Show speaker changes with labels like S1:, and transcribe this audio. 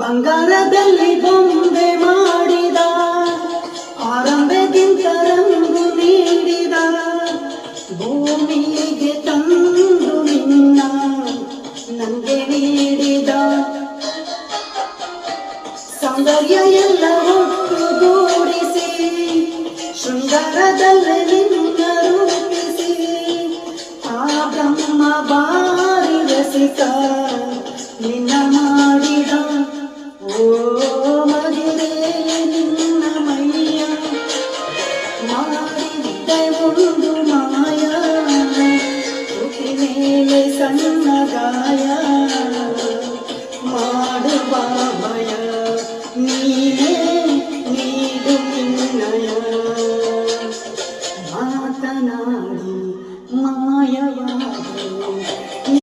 S1: ಬಂಗಾರದಲ್ಲಿ ಬೊಂಬೆ ಮಾಡಿದ ಆರಂಭಕ್ಕಿಂತ ರಂಗು ನೀಡಿದ ಭೂಮಿಗೆ ತಂದು ನಿನ್ನ ನಂಗೆ ನೀಡಿದ ಸೌಂದರ್ಯ ಎಲ್ಲ ಒಟ್ಟುಗೂಡಿಸಿ ಶೃಂಗಾರದಲ್ಲೇ ನಿನ್ನ ರೂಪಿಸಿ ಆ ಬ್ರಹ್ಮ ಬಾರಿ ರಸಿಕ ನಿನ್ನ ಮಾಡಿದ ಓ ಮಗಿರೇ ನಿನ್ನ ಮೈಯ ಮಾಡಿದ್ದೆ ಒಂದು ಮಾಯ ತುಟಿ ಮೇಲೆ ಸಣ್ಣ ಗಾಯ ಮಾಡುವ ಭಯ ನೀನೇ ನೀಡು ನಿನ್ನಯ ಮಾತನಾಡಿ